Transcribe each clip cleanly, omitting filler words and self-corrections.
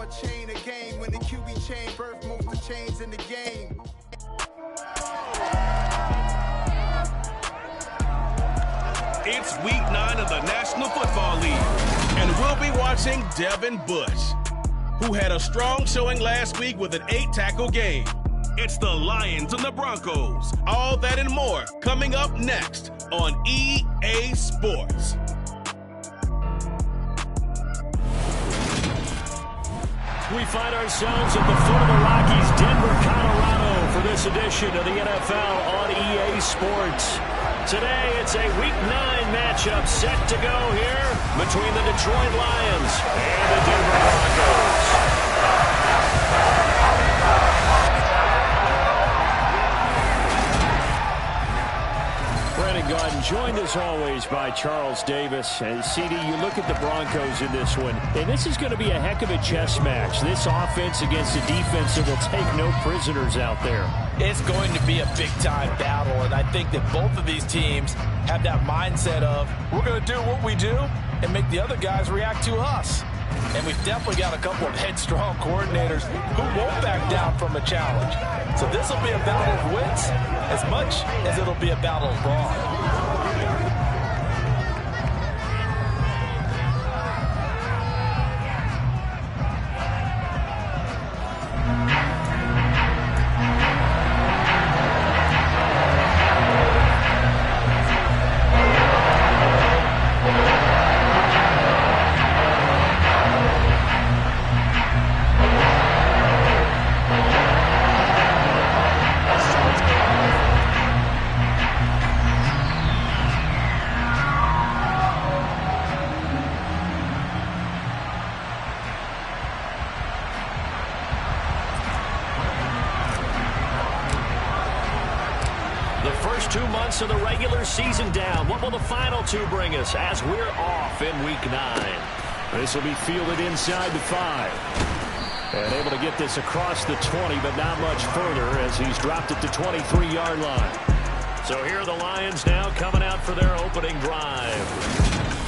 a chain of game. When the QB chain birth most of chains in the game. It's week 9 of the National Football League, and we'll be watching Devin Bush, who had a strong showing last week with an 8-tackle game. It's the Lions and the Broncos. All that and more coming up next on EA Sports. We find ourselves at the foot of the Rockies, Denver, Colorado, for this edition of the NFL on EA Sports. Today, it's a Week 9 matchup set to go here between the Detroit Lions and the Denver Broncos. Brandon Gaudin, joined as always by Charles Davis. And CD, you look at the Broncos in this one, and this is going to be a heck of a chess match. This offense against a defense that will take no prisoners out there. It's going to be a big-time battle, and I think that both of these teams have that mindset of, we're going to do what we do and make the other guys react to us. And we've definitely got a couple of headstrong coordinators who won't back down from a challenge. So this will be a battle of wits as much as it'll be a battle of brawn. Of the regular season down. What will the final 2 bring us as we're off in Week 9? This will be fielded inside the 5. And able to get this across the 20, but not much further as he's dropped it to 23-yard line. So here are the Lions now coming out for their opening drive.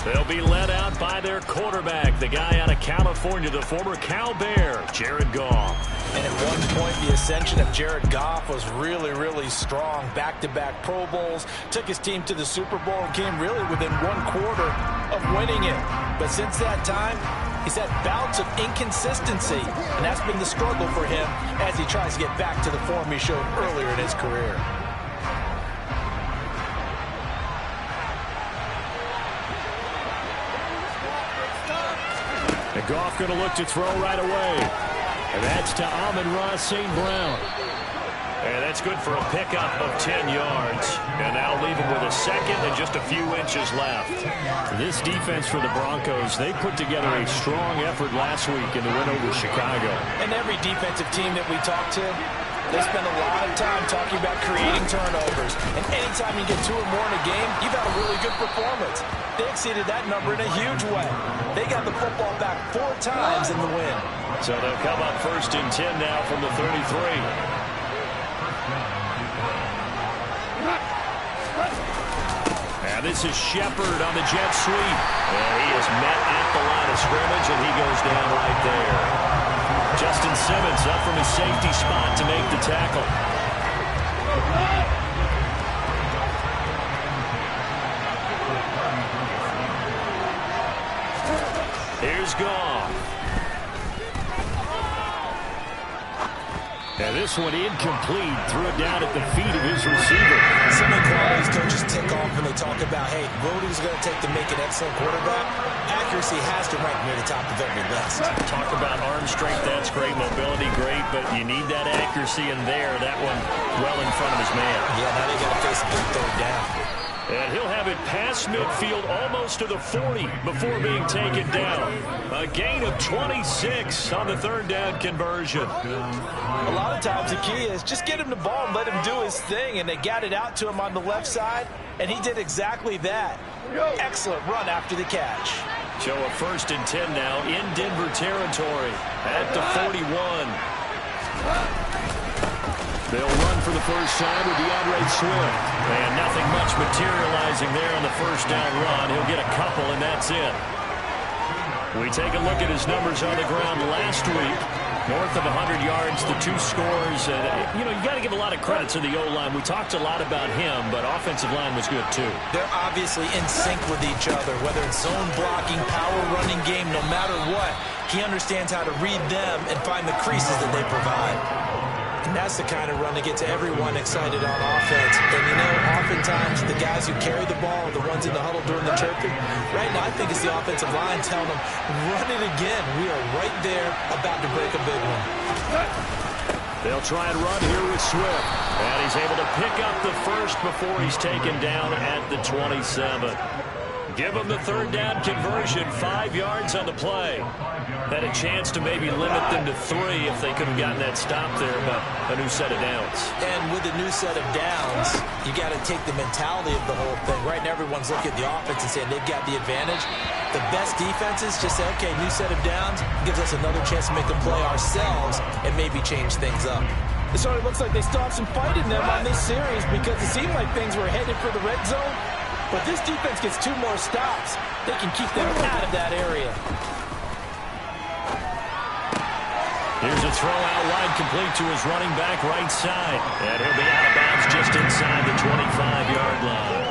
They'll be led out by their quarterback, the guy out of California, the former Cal Bear, Jared Goff. And at one point, the ascension of Jared Goff was really, really strong. Back-to-back Pro Bowls, took his team to the Super Bowl, and came really within 1/4 of winning it. But since that time, he's had bouts of inconsistency, and that's been the struggle for him as he tries to get back to the form he showed earlier in his career. And Goff going to look to throw right away. And that's to Amon-Ra St. Brown. And that's good for a pickup of 10 yards. And that'll leave him with a second and just a few inches left. This defense for the Broncos, they put together a strong effort last week in the win over Chicago. And every defensive team that we talk to, they spend a lot of time talking about creating turnovers. And anytime you get 2 or more in a game, you've had a really good performance. They exceeded that number in a huge way. They got the football back 4 times in the win. So they'll come up 1st and 10 now from the 33. Now this is Shepard on the jet sweep. And he is met at the line of scrimmage, and he goes down right there. Justin Simmons up from his safety spot to make the tackle. Here's Goff. And this one incomplete. Threw it down at the feet of his receiver. Some of the qualities coaches tick off when they talk about, hey, what is it going to take to make an excellent quarterback? Accuracy has to rank near the top of every list. Talk about arm strength, that's great. Mobility, great. But you need that accuracy in there. That one well in front of his man. Yeah, now they got to face a big 3rd down. And he'll have it past midfield almost to the 40 before being taken down. A gain of 26 on the 3rd down conversion. A lot of times the key is just get him the ball and let him do his thing. And they got it out to him on the left side, and he did exactly that. Excellent run after the catch. So a 1st and 10 now in Denver territory at the 41. They'll run for the first time with DeAndre Swift. And nothing much materializing there on the 1st down run. He'll get a couple, and that's it. We take a look at his numbers on the ground last week. North of 100 yards, the 2 scores. And, you got to give a lot of credit to the O-line. We talked a lot about him, but offensive line was good, too. They're obviously in sync with each other, whether it's zone blocking, power running game, no matter what. He understands how to read them and find the creases that they provide. And that's the kind of run that gets everyone excited on offense. And, oftentimes the guys who carry the ball are the ones in the huddle during the chirping. Right now, I think it's the offensive line telling them, run it again. We are right there about to break a big one. They'll try and run here with Swift. And he's able to pick up the first before he's taken down at the 27. Give him the 3rd down conversion, 5 yards on the play. Had a chance to maybe limit them to 3 if they could have gotten that stop there, but a new set of downs. And with a new set of downs, you got to take the mentality of the whole thing. Right now, everyone's looking at the offense and saying they've got the advantage. The best defenses just say, okay, new set of downs gives us another chance to make a play ourselves and maybe change things up. It sort of looks like they still have some fight in them on this series because it seemed like things were headed for the red zone. But this defense gets 2 more stops. They can keep them out of that area. Here's a throw out wide, complete to his running back right side. And he'll be out of bounds just inside the 25-yard line.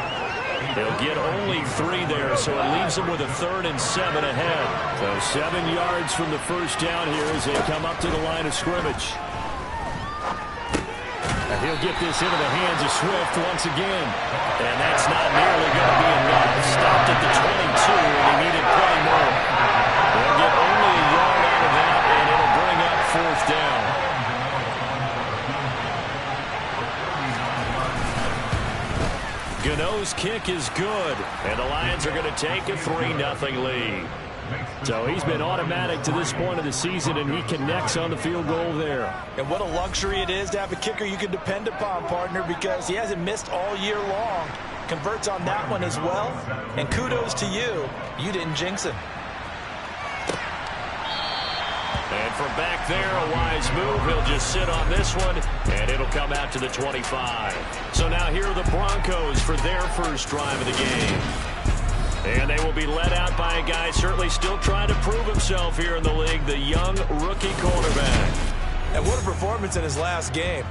They'll get only 3 there, so it leaves them with a 3rd and 7 ahead. So 7 yards from the first down here as they come up to the line of scrimmage. And he'll get this into the hands of Swift once again. And that's not nearly going to be enough. Stopped at the 22, and he needed plenty more. They'll get only a yard out of that, and it'll bring up 4th down. Gano's kick is good, and the Lions are going to take a 3-0 lead. So he's been automatic to this point of the season, and he connects on the field goal there. And what a luxury it is to have a kicker you can depend upon, partner, because he hasn't missed all year long. Converts on that one as well, and kudos to you. You didn't jinx him. And from back there, a wise move. He'll just sit on this one, and it'll come out to the 25. So now here are the Broncos for their first drive of the game. And they will be led out by a guy certainly still trying to prove himself here in the league, the young rookie cornerback. And what a performance in his last game.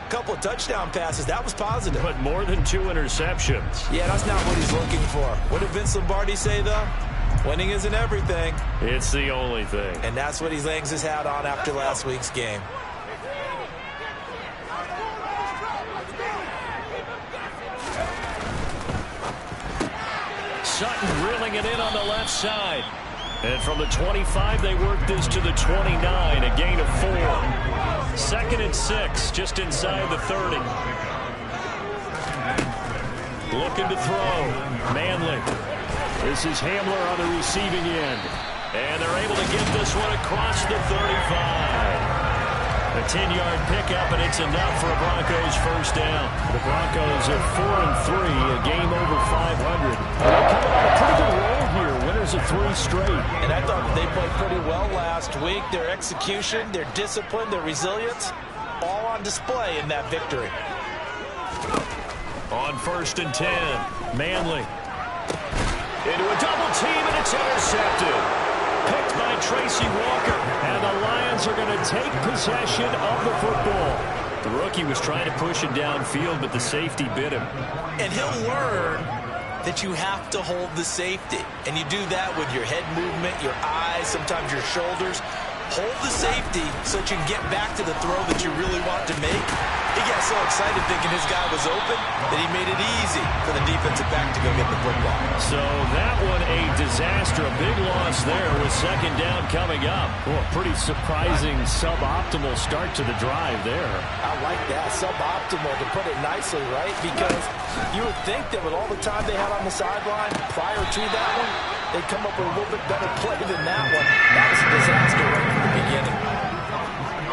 A couple of touchdown passes, that was positive. But more than 2 interceptions. Yeah, that's not what he's looking for. What did Vince Lombardi say, though? Winning isn't everything. It's the only thing. And that's what he hangs his hat on after last week's game. Sutton reeling it in on the left side. And from the 25, they work this to the 29, a gain of 4. 2nd and 6, just inside the 30. Looking to throw. Manley. This is Hamler on the receiving end. And they're able to get this one across the 35. A 10-yard pickup, and it's enough for a Broncos first down. The Broncos are 4-3, a game over 500. They're coming on a pretty good roll here. Winners of 3 straight. And I thought they played pretty well last week. Their execution, their discipline, their resilience, all on display in that victory. On 1st and 10, Manley. Into a double team, and it's intercepted. Picked by Tracy Walker, and the Lions are going to take possession of the football. The rookie was trying to push it downfield, but the safety bit him. And he'll learn that you have to hold the safety. And you do that with your head movement, your eyes, sometimes your shoulders. Hold the safety so that you can get back to the throw that you really want to make. He got so excited thinking his guy was open that he made it easy for the defensive back to go get the football. So that one a disaster, a big loss there with 2nd down coming up. Well, a pretty surprising suboptimal start to the drive there. I like that, suboptimal, to put it nicely, right? Because you would think that with all the time they had on the sideline prior to that one, they'd come up with a little bit better play than that one. That was a disaster right from the beginning.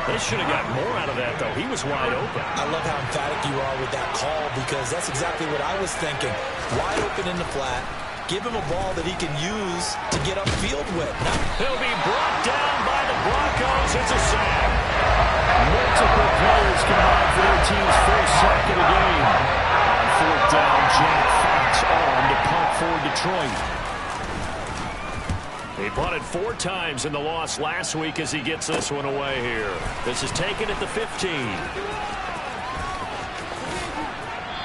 They should have got more out of that, though. He was wide open. I love how emphatic you are with that call because that's exactly what I was thinking. Wide open in the flat. Give him a ball that he can use to get upfield with. He'll be brought down by the Broncos. It's a sack. Multiple players combined for their team's first sack of the game. On 4th down, Jack Fox on to punt for Detroit. He punted 4 times in the loss last week as he gets this one away here. This is taken at the 15.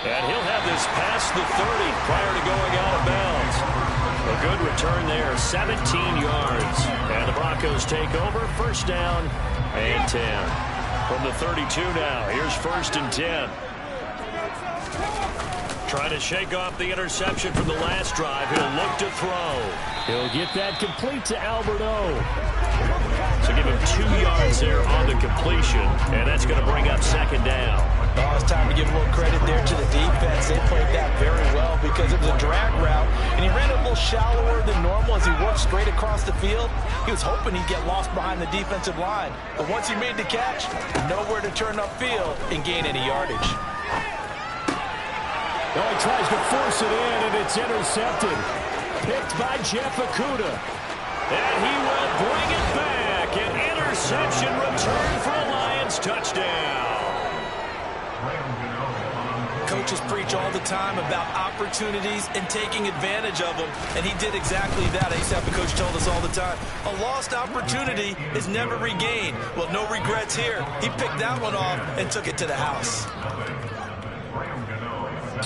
And he'll have this past the 30 prior to going out of bounds. A good return there, 17 yards. And the Broncos take over, first down and 10. From the 32 now, here's 1st and 10. Trying to shake off the interception from the last drive. He'll look to throw. He'll get that complete to Alberto. So give him 2 yards there on the completion. And that's going to bring up 2nd down. Oh, it's time to give a little credit there to the defense. They played that very well because it was a drag route. And he ran a little shallower than normal as he worked straight across the field. He was hoping he'd get lost behind the defensive line. But once he made the catch, nowhere to turn upfield and gain any yardage. Oh, he tries to force it in, and it's intercepted. Picked by Jeff Okudah. And he will bring it back. An interception return for a Lions touchdown. Coaches preach all the time about opportunities and taking advantage of them, and he did exactly that. I used to have a coach told us all the time, a lost opportunity is never regained. Well, no regrets here. He picked that one off and took it to the house.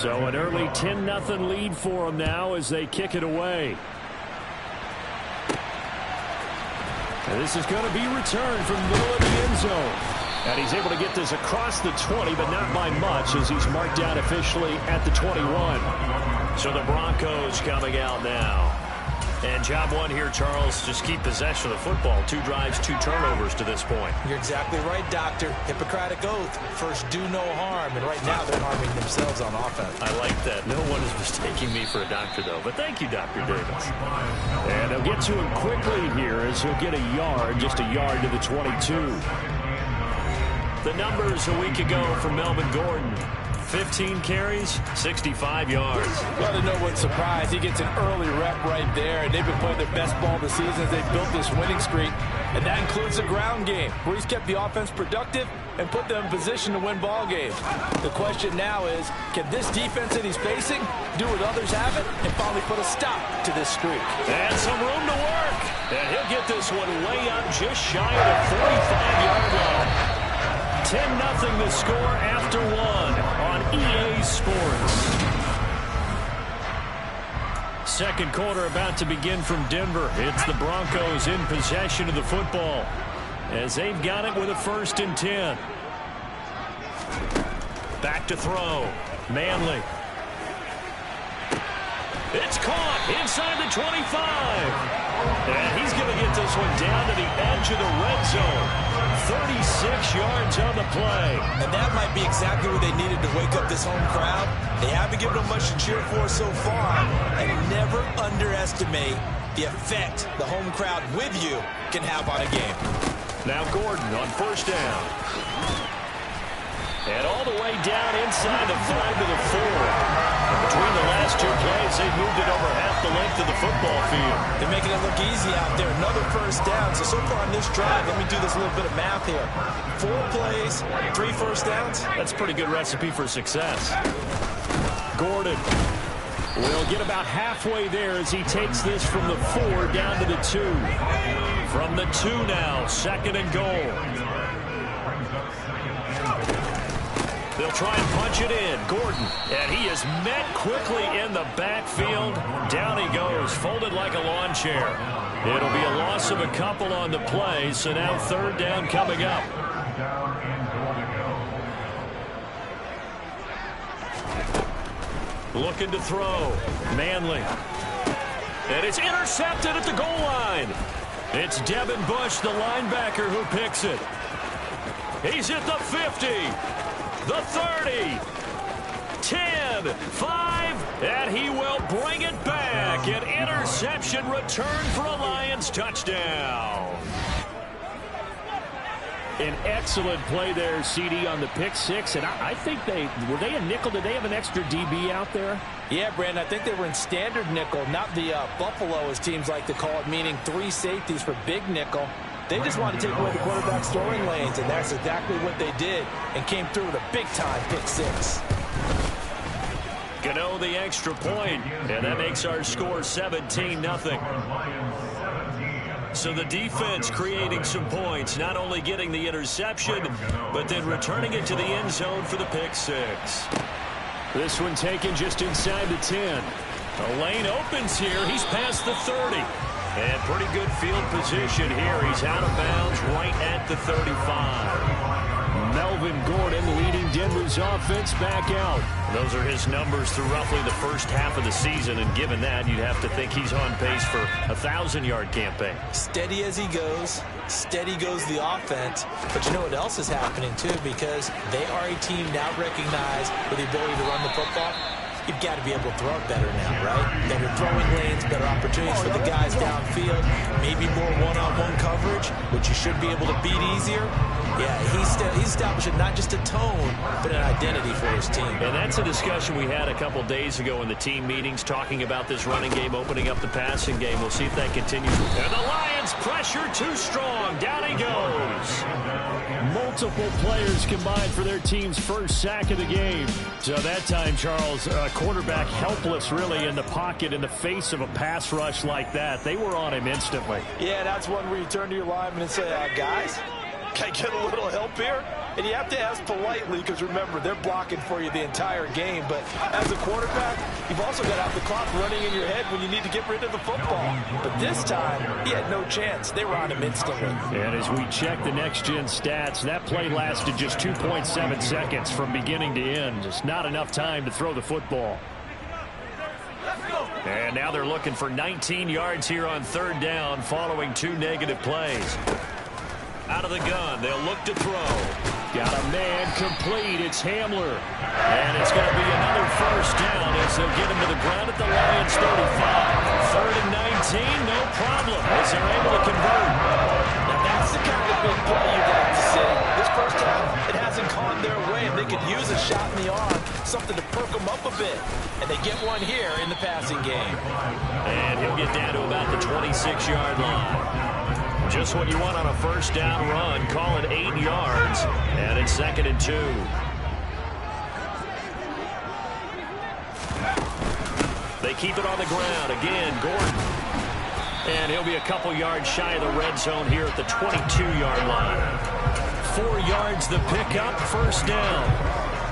So an early 10-0 lead for them now as they kick it away. And this is going to be returned from the middle of the end zone. And he's able to get this across the 20, but not by much as he's marked down officially at the 21. So the Broncos coming out now. And job one here, Charles, just keep possession of the football. 2 drives, 2 turnovers to this point. You're exactly right, Doctor. Hippocratic oath. First, do no harm. And right now, they're harming themselves on offense. I like that. No one is mistaking me for a doctor, though. But thank you, Dr. Davis. And they'll get to him quickly here as he'll get a yard, just a yard to the 22. The numbers a week ago for Melvin Gordon. 15 carries, 65 yards. Well, to no one's surprise, he gets an early rep right there, and they've been playing their best ball this season as they've built this winning streak. And that includes the ground game, where he's kept the offense productive and put them in position to win ball games. The question now is, can this defense that he's facing do what others haven't and finally put a stop to this streak? And some room to work. And he'll get this one way up just shy of the 45-yard line. 10-0 the score after 1 on EA Sports. Second quarter about to begin from Denver. It's the Broncos in possession of the football as they've got it with a 1st and 10. Back to throw. Manley. It's caught inside the 25. And he's going to get this one down to the edge of the red zone. 36 yards on the play. And that might be exactly what they needed to wake up this home crowd. They haven't given them much to cheer for so far. And never underestimate the effect the home crowd with you can have on a game. Now Gordon on 1st down. And all the way down inside the 5 to the 4. Between the last 2 plays, they've moved it over half the length of the football field. They're making it look easy out there. Another 1st down. So far on this drive, let me do this little bit of math here. 4 plays, 3 1st downs. That's a pretty good recipe for success. Gordon will get about halfway there as he takes this from the 4 down to the 2. From the 2 now, 2nd and goal. They'll try and punch it in. Gordon. And he is met quickly in the backfield. Down he goes, folded like a lawn chair. It'll be a loss of a couple on the play, so now 3rd down coming up. Looking to throw. Manley. And it's intercepted at the goal line. It's Devin Bush, the linebacker, who picks it. He's at the 50. The 30, 10, 5, and he will bring it back. An interception return for a Lions touchdown. An excellent play there, CD, on the pick 6. And I think were they a nickel? Did they have an extra DB out there? Yeah, Brandon, I think they were in standard nickel, not the Buffalo, as teams like to call it, meaning 3 safeties for big nickel. They just wanted to take away the quarterback's throwing lanes, and that's exactly what they did, and came through with a big-time pick 6. Gano the extra point, and that makes our score 17-0. So the defense creating some points, not only getting the interception, but then returning it to the end zone for the pick six. This one taken just inside the 10. The lane opens here. He's past the 30. And pretty good field position here. He's out of bounds right at the 35. Melvin Gordon leading Denver's offense back out. Those are his numbers through roughly the first half of the season, and given that, you'd have to think he's on pace for a 1,000-yard campaign. Steady as he goes, steady goes the offense. But you know what else is happening, too, because they are a team now recognized with the ability to run the football. You've got to be able to throw it better now, right? Better throwing lanes, better opportunities for the guys downfield, maybe more one-on-one coverage, which you should be able to beat easier. Yeah, he's establishing not just a tone, but an identity for his team. And that's a discussion we had a couple days ago in the team meetings, talking about this running game, opening up the passing game. We'll see if that continues. And the Lions pressure too strong. Down he goes. Multiple players combined for their team's first sack of the game. So that time, Charles, quarterback helpless really in the pocket in the face of a pass rush like that. They were on him instantly. Yeah, that's one where you turn to your lineman and say, guys, can I get a little help here? And you have to ask politely because, remember, they're blocking for you the entire game. But as a quarterback, you've also got to have the clock running in your head when you need to get rid of the football. But this time, he had no chance. They were on him instantly. And as we check the next-gen stats, that play lasted just 2.7 seconds from beginning to end. Just not enough time to throw the football. And now they're looking for 19 yards here on third down following 2 negative plays. Out of the gun, they'll look to throw. Got a man complete. It's Hamler. And it's going to be another first down as they'll get him to the ground at the Lions 35. Third and 19, no problem, as they're able to convert. Now that's the kind of big play you'd like to see. This first half, it hasn't gone their way, and they could use a shot in the arm, something to perk them up a bit. And they get one here in the passing game. And he'll get down to about the 26-yard line. Just what you want on a first down run. Call it 8 yards. And it's 2nd and 2. They keep it on the ground. Again, Gordon. And he'll be a couple yards shy of the red zone here at the 22-yard line. 4 yards the pickup, first down.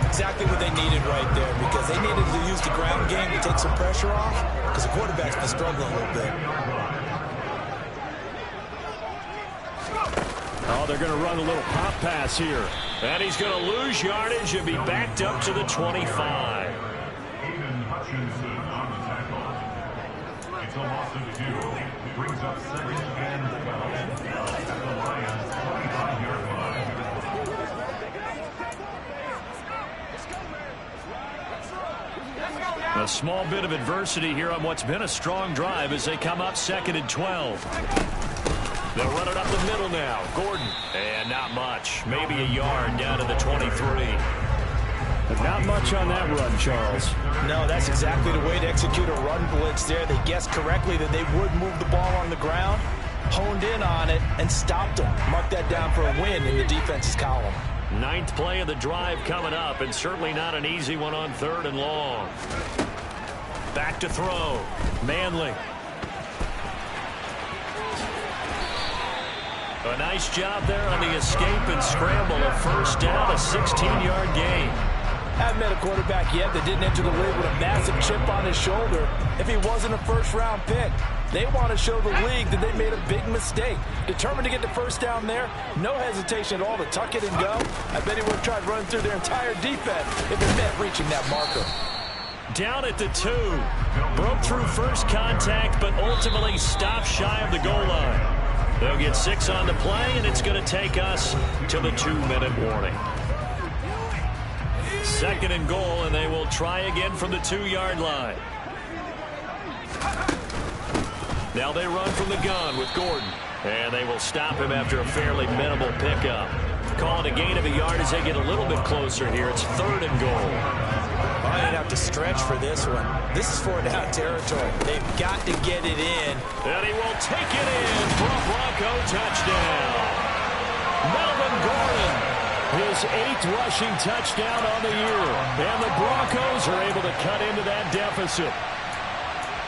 Exactly what they needed right there, because they needed to use the ground game to take some pressure off, because the quarterback's been struggling a little bit. Oh, they're going to run a little pop pass here. And he's going to lose yardage and be backed up to the 25. Aiden Hutchinson on the tackle. It's a loss of 2. Brings up 2nd and 12 at the Lions 25-yard line. A small bit of adversity here on what's been a strong drive as they come up 2nd and 12. They'll run it up the middle now. Gordon. And not much. Maybe a yard down to the 23. But not much on that run, Charles. No, that's exactly the way to execute a run blitz there. They guessed correctly that they would move the ball on the ground, honed in on it, and stopped them. Mark that down for a win in the defense's column. 9th play of the drive coming up, and certainly not an easy one on 3rd and long. Back to throw. Manley. A nice job there on the escape and scramble. A first down, a 16-yard gain. Haven't met a quarterback yet that didn't enter the league with a massive chip on his shoulder if he wasn't a first-round pick. They want to show the league that they made a big mistake. Determined to get the first down there, no hesitation at all to tuck it and go. I bet he would have tried running through their entire defense if it meant reaching that marker. Down at the 2. Broke through first contact, but ultimately stopped shy of the goal line. They'll get 6 on the play, and it's going to take us to the 2-minute warning. 2nd and goal, and they will try again from the 2-yard line. Now they run from the gun with Gordon, and they will stop him after a fairly minimal pickup. Call it a gain of a yard as they get a little bit closer here. It's 3rd and goal. I didn't have to stretch for this one. This is 4-down territory. They've got to get it in. And he will take it in for a Bronco touchdown. Melvin Gordon, his 8th rushing touchdown on the year. And the Broncos are able to cut into that deficit.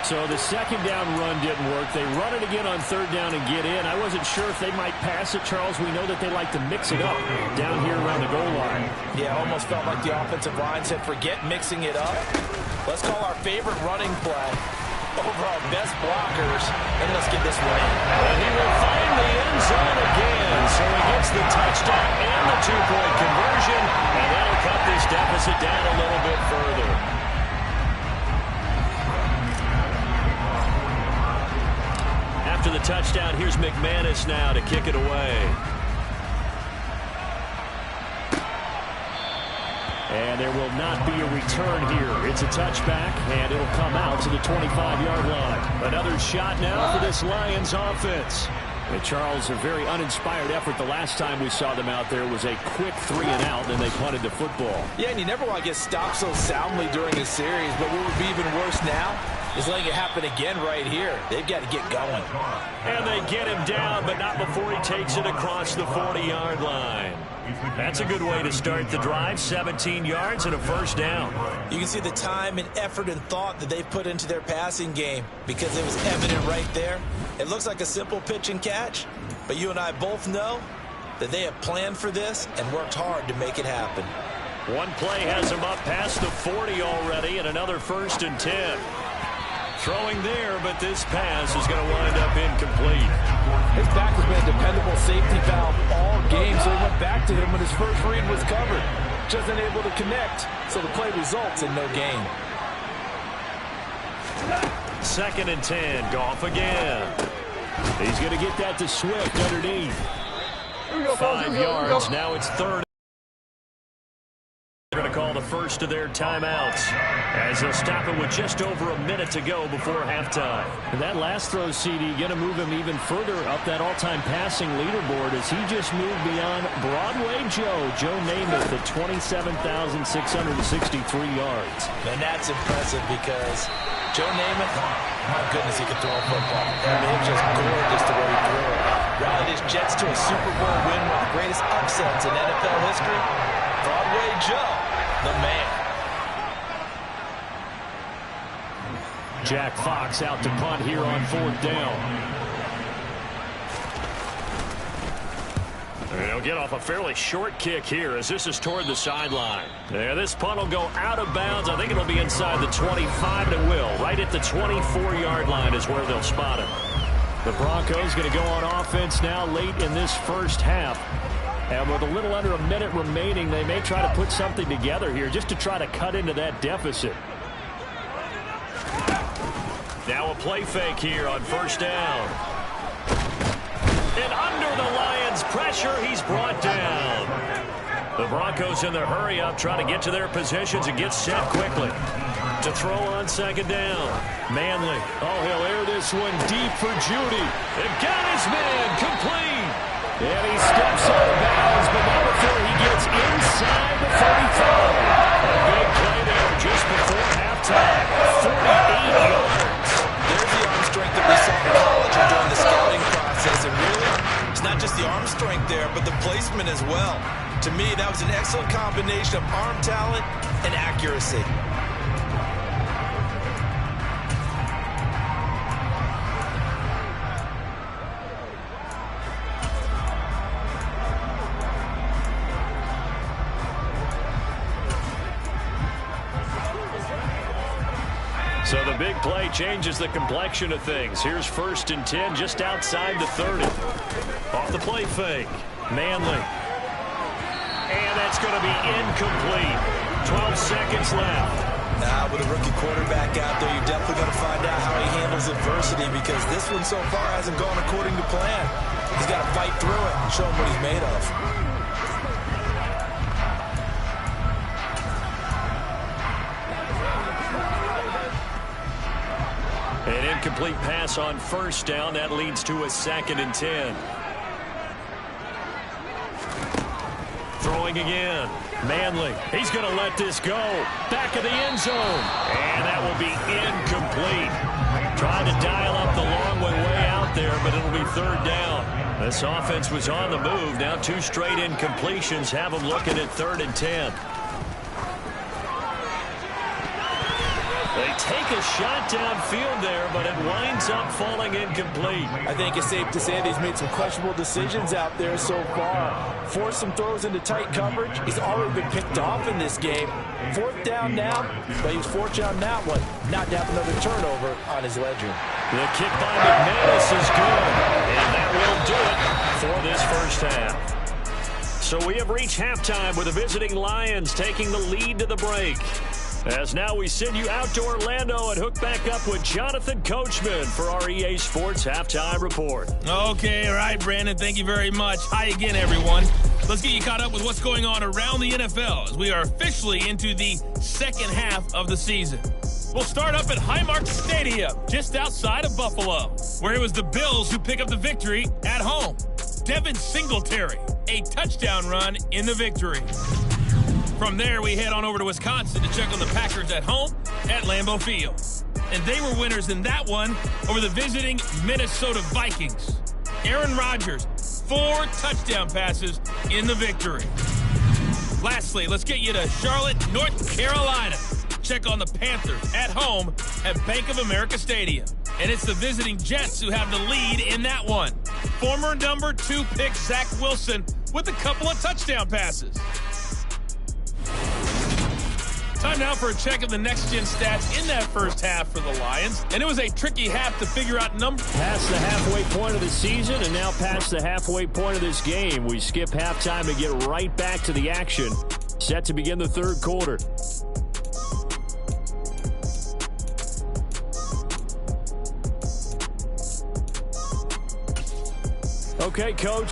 So the second down run didn't work. They run it again on third down and get in. I wasn't sure if they might pass it, Charles. We know that they like to mix it up down here around the goal line. Yeah, almost felt like the offensive line said, forget mixing it up. Let's call our favorite running play over our best blockers, and let's get this one in. And he will find the end zone again. So he gets the touchdown and the two-point conversion, and that'll cut this deficit down a little bit further. After the touchdown, here's McManus now to kick it away. And there will not be a return here. It's a touchback, and it'll come out to the 25-yard line. Another shot now for this Lions offense. And Charles, a very uninspired effort. The last time we saw them out there was a quick 3-and-out, then they punted the football. Yeah, and you never want to get stopped so soundly during a series, but what would be even worse now is letting it happen again right here. They've got to get going. And they get him down, but not before he takes it across the 40-yard line. That's a good way to start the drive. 17 yards and a first down. You can see the time and effort and thought that they've put into their passing game because it was evident right there. It looks like a simple pitch and catch, but you and I both know that they have planned for this and worked hard to make it happen. One play has him up past the 40 already, and another 1st and 10. Throwing there, but this pass is going to wind up incomplete. His back has been a dependable safety valve all game, so he went back to him when his first read was covered. Just unable to connect, so the play results in no gain. 2nd and 10, Goff again. He's going to get that to Swift underneath. 5 yards, now it's 3rd. They're going to call the first of their timeouts as they'll stop it with just over a minute to go before halftime. And that last throw, CD, going to move him even further up that all-time passing leaderboard as he just moved beyond Broadway Joe Namath at 27,663 yards. And that's impressive because Joe Namath, my goodness, he can throw a football. I mean, it was just gorgeous the way he threw it. Rallied his Jets to a Super Bowl win, one of the greatest upsets in NFL history. Broadway Joe, the man. Jack Fox out to punt here on 4th down. And he'll get off a fairly short kick here as this is toward the sideline. There, this punt will go out of bounds. I think it'll be inside the 25, and it will. Right at the 24-yard line is where they'll spot it. The Broncos going to go on offense now late in this first half. And with a little under a minute remaining, they may try to put something together here just to try to cut into that deficit. Now a play fake here on 1st down. And under the Lions' pressure, he's brought down. The Broncos in the hurry-up trying to get to their positions and get set quickly. To throw on 2nd down. Manley. Oh, he'll air this one deep for Judy. And got his man complete. And he steps out of bounds, but not before he gets inside the 35. A big play there just before halftime. 48 yards. There's the arm strength that we saw in college and during the scouting process. And really, it's not just the arm strength there, but the placement as well. To me, that was an excellent combination of arm talent and accuracy. So the big play changes the complexion of things. Here's 1st and 10 just outside the 30. Off the play fake. Manley. And that's going to be incomplete. 12 seconds left. With a rookie quarterback out there, you're definitely going to find out how he handles adversity because this one so far hasn't gone according to plan. He's got to fight through it and show him what he's made of. An incomplete pass on 1st down. That leads to a 2nd and 10. Throwing again. Manley. He's going to let this go. Back of the end zone. And that will be incomplete. Trying to dial up the long way out there, but it'll be 3rd down. This offense was on the move. Now 2 straight incompletions have them looking at 3rd and 10. They take a shot downfield there, but it winds up falling incomplete. I think it's safe to say that he's made some questionable decisions out there so far. Forced some throws into tight coverage. He's already been picked off in this game. 4th down now, but he was fortunate on that one not to have another turnover on his ledger. The kick by McManus is good, and that will do it for this first half. So we have reached halftime with the visiting Lions taking the lead to the break. As now we send you out to Orlando and hook back up with Jonathan Coachman for our EA Sports Halftime Report. Okay, all right, Brandon. Thank you very much. Hi again, everyone. Let's get you caught up with what's going on around the NFL as we are officially into the second half of the season. We'll start up at Highmark Stadium, just outside of Buffalo, where it was the Bills who pick up the victory at home. Devin Singletary, a touchdown run in the victory. From there, we head on over to Wisconsin to check on the Packers at home at Lambeau Field. And they were winners in that one over the visiting Minnesota Vikings. Aaron Rodgers, 4 touchdown passes in the victory. Lastly, let's get you to Charlotte, North Carolina. Check on the Panthers at home at Bank of America Stadium. And it's the visiting Jets who have the lead in that one. Former number 2 pick Zach Wilson with a couple of touchdown passes. Time now for a check of the next-gen stats in that first half for the Lions. And it was a tricky half to figure out numbers. Past the halfway point of the season and now past the halfway point of this game. We skip halftime and get right back to the action. Set to begin the third quarter. Okay, Coach.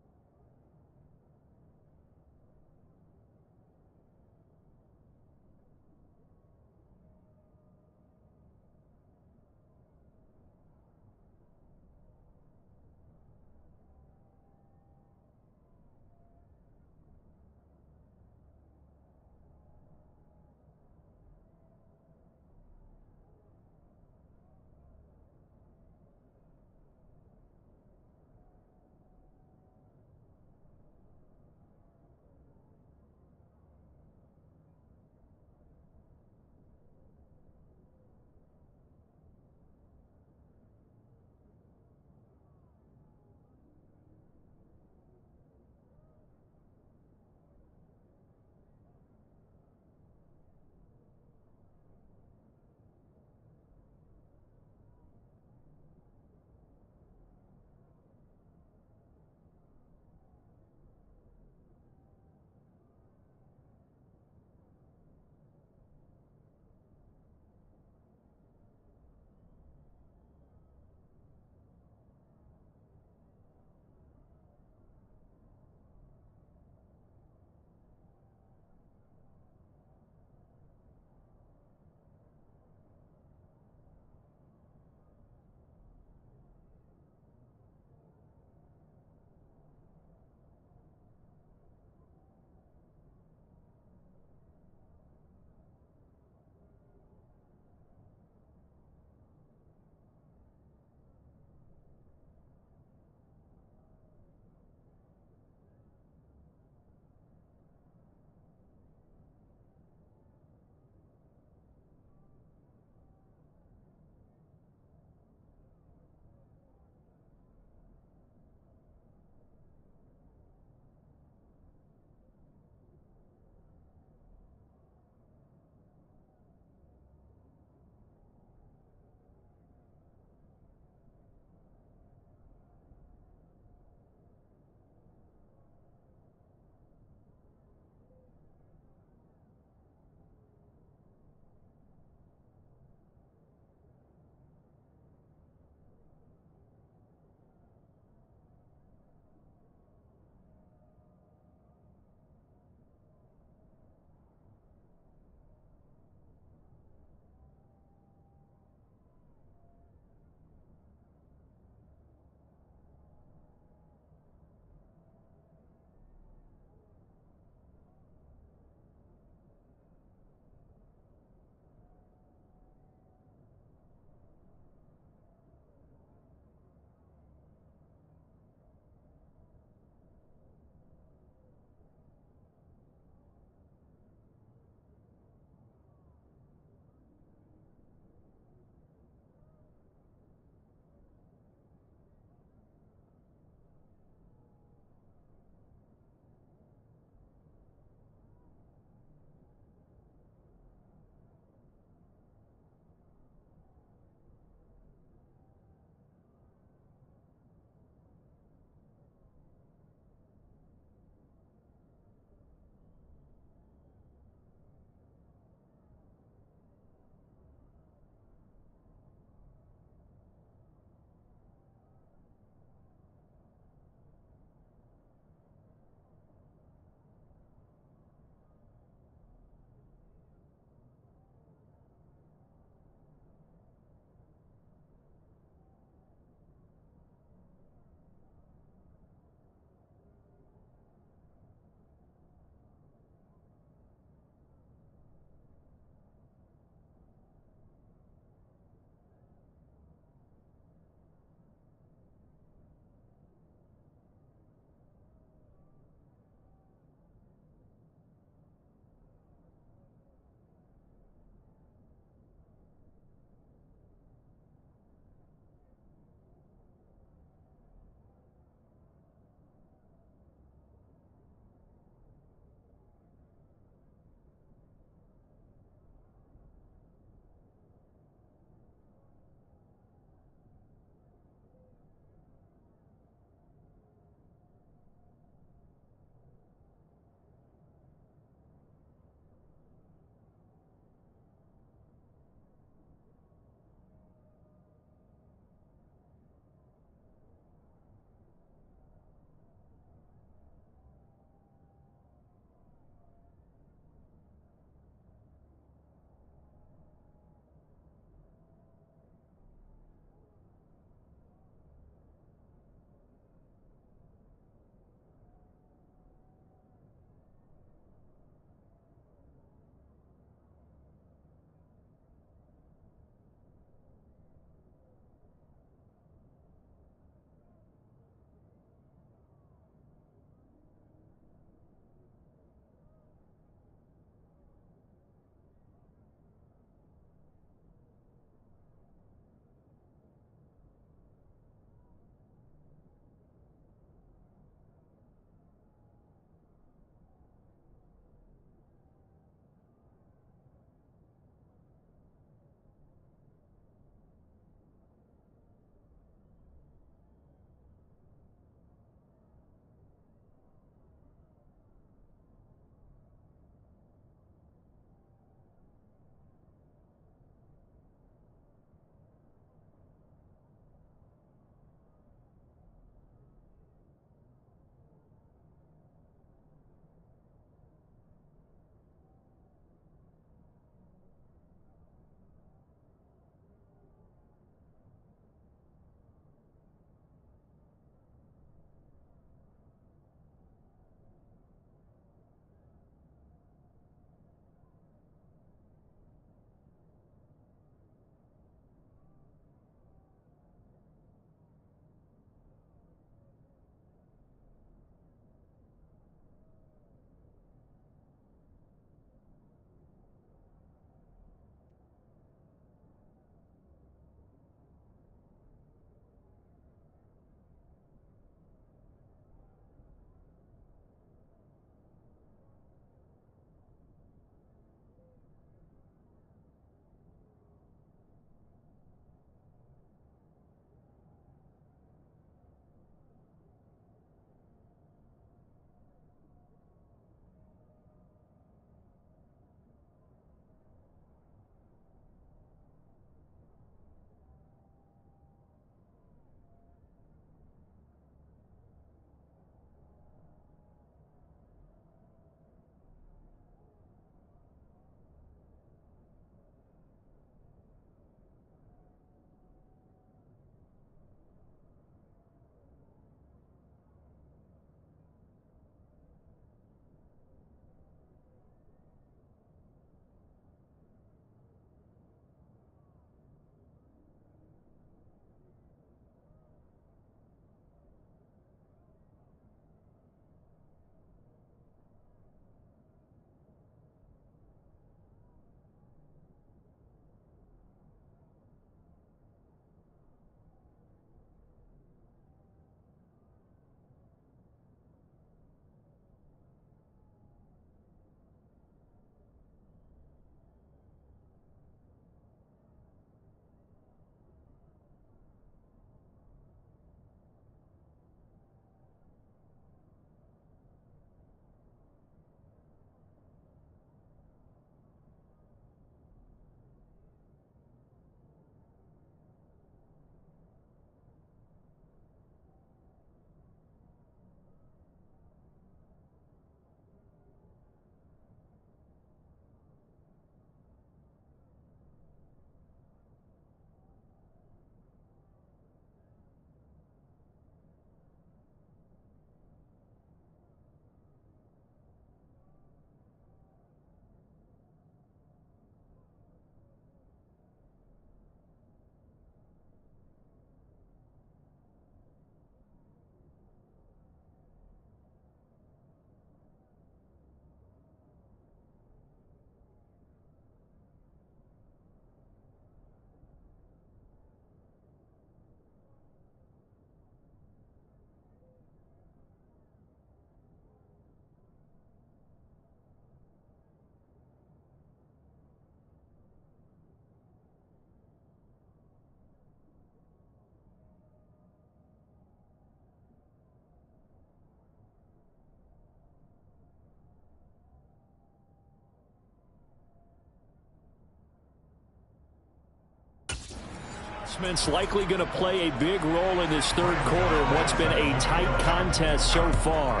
adjustments likely going to play a big role in this third quarter in what's been a tight contest so far.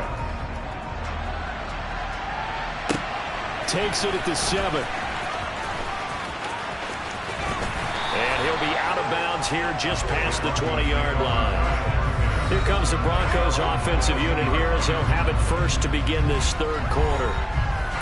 Takes it at the 7. And he'll be out of bounds here just past the 20-yard line. Here comes the Broncos offensive unit here as they'll have it first to begin this third quarter.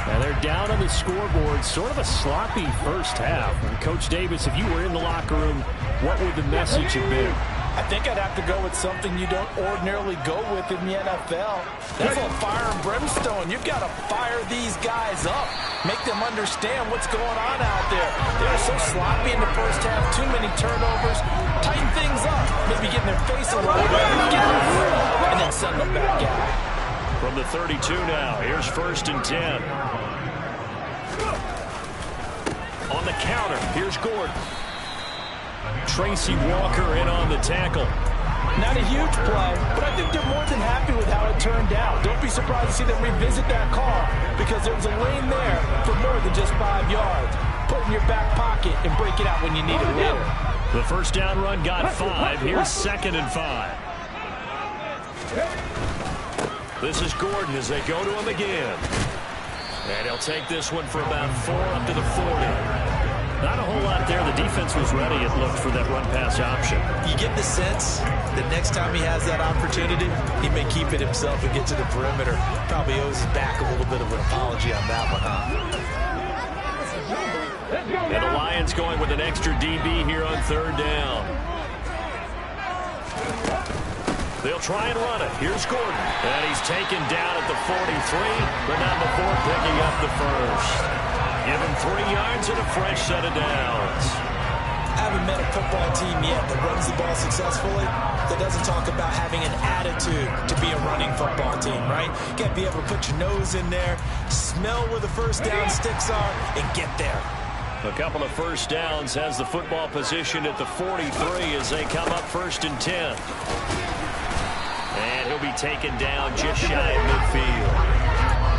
And they're down on the scoreboard, sort of a sloppy first half. And Coach Davis, if you were in the locker room, what would the message have been? I think I'd have to go with something you don't ordinarily go with in the NFL. That's a fire and brimstone. You've got to fire these guys up. Make them understand what's going on out there. They're so sloppy in the first half. Too many turnovers. Tighten things up. Maybe get in their face a little bit. Get them free. And then send them back out. From the 32 now, here's 1st and 10. On the counter, here's Gordon. Tracy Walker in on the tackle. Not a huge play, but I think they're more than happy with how it turned out. Don't be surprised to see them revisit that call because there was a lane there for more than just 5 yards. Put it in your back pocket and break it out when you need it later. The first down run got 5. Here's 2nd and 5. This is Gordon as they go to him again. And he'll take this one for about 4 up to the 40. Not a whole lot there. The defense was ready, it looked, for that run-pass option. You get the sense that next time he has that opportunity, he may keep it himself and get to the perimeter. Probably owes his back a little bit of an apology on that one, huh? And the Lions going with an extra DB here on 3rd down. They'll try and run it. Here's Gordon. And he's taken down at the 43, but not before picking up the first. Give him 3 yards and a fresh set of downs. I haven't met a football team yet that runs the ball successfully that doesn't talk about having an attitude to be a running football team, right? You got to be able to put your nose in there, smell where the first down sticks are, and get there. A couple of first downs has the football position at the 43 as they come up 1st and 10. And he'll be taken down just shy of midfield.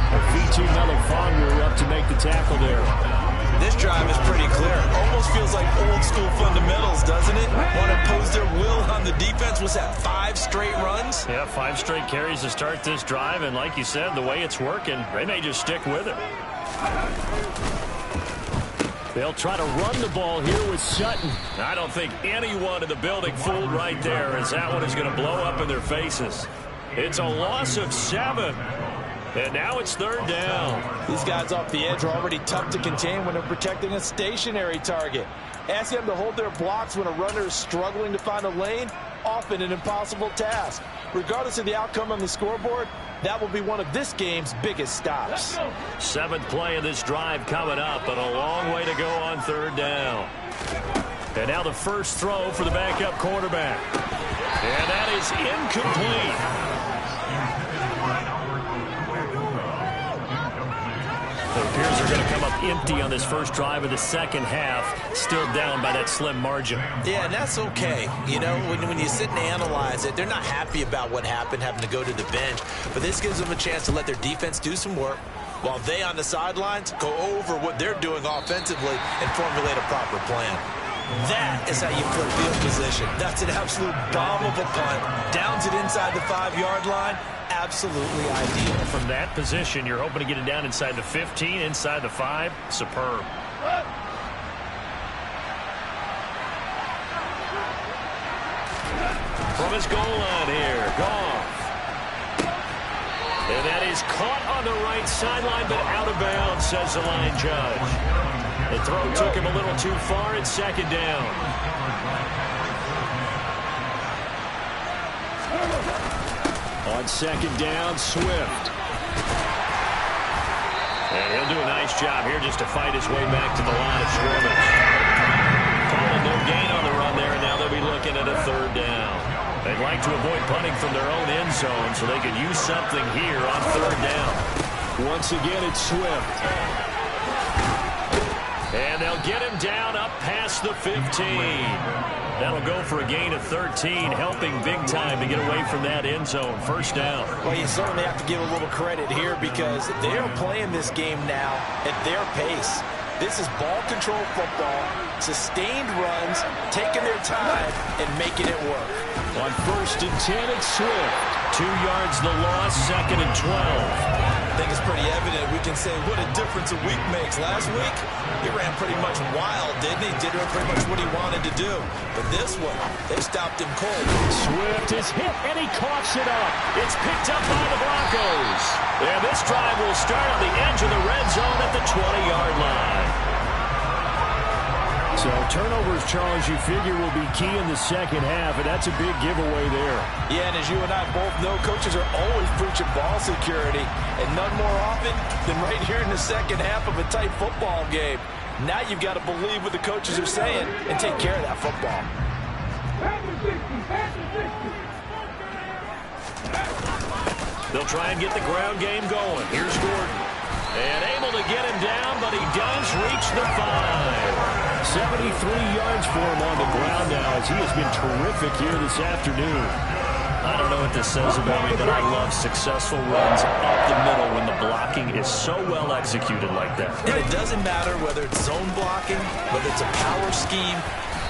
Vitu Melifonwu up to make the tackle there. This drive is pretty clear. Almost feels like old school fundamentals, doesn't it? Want to impose their will on the defense. Was that 5 straight runs? Yeah, 5 straight carries to start this drive. And like you said, the way it's working, they may just stick with it. They'll try to run the ball here with Sutton. I don't think anyone in the building fooled right there, as that one is going to blow up in their faces. It's a loss of 7. And now it's 3rd down. These guys off the edge are already tough to contain when they're protecting a stationary target. Ask them to hold their blocks when a runner is struggling to find a lane, often an impossible task. Regardless of the outcome on the scoreboard, that will be one of this game's biggest stops. 7th play of this drive coming up, but a long way to go on 3rd down. And now the first throw for the backup quarterback. And that is incomplete. It appears they're going to come up empty on this first drive of the second half, still down by that slim margin. Yeah, and that's okay. You know, when you sit and analyze it, they're not happy about what happened, having to go to the bench. But this gives them a chance to let their defense do some work, while they on the sidelines go over what they're doing offensively and formulate a proper plan. That is how you flip field position. That's an absolute bomb of a punt. Downs it inside the 5-yard line. Absolutely ideal. From that position, you're hoping to get it down inside the 15, inside the 5. Superb. From his goal line here, Goff. And that is caught on the right sideline, but out of bounds, says the line judge. The throw took him a little too far. It's 2nd down. On 2nd down, Swift. And he'll do a nice job here just to fight his way back to the line of scrimmage. Calling no gain on the run there, and now they'll be looking at a 3rd down. They'd like to avoid punting from their own end zone so they could use something here on 3rd down. Once again, it's Swift. And they'll get him down up past the 15. That'll go for a gain of 13, helping big time to get away from that end zone. 1st down. Well, you certainly have to give a little credit here because they're playing this game now at their pace. This is ball control football, sustained runs, taking their time, and making it work. On 1st and 10, it's Swift. 2 yards the loss, 2nd and 12. I think it's pretty evident we can say what a difference a week makes. Last week, he ran pretty much wild, didn't he? Did pretty much what he wanted to do. But this one, they stopped him cold. Swift is hit, and he coughs it up. It's picked up by the Broncos. And this drive will start on the edge of the red zone at the 20-yard line. So turnovers, Charles, you figure will be key in the second half, and that's a big giveaway there. Yeah, and as you and I both know, coaches are always preaching ball security, and none more often than right here in the second half of a tight football game. Now you've got to believe what the coaches are saying and take care of that football. They'll try and get the ground game going. Here's Gordon. And able to get him down, but he does reach the 5. 73 yards for him on the ground now as he has been terrific here this afternoon. I don't know what this says about me, but I love successful runs up the middle when the blocking is so well executed like that. And it doesn't matter whether it's zone blocking, whether it's a power scheme.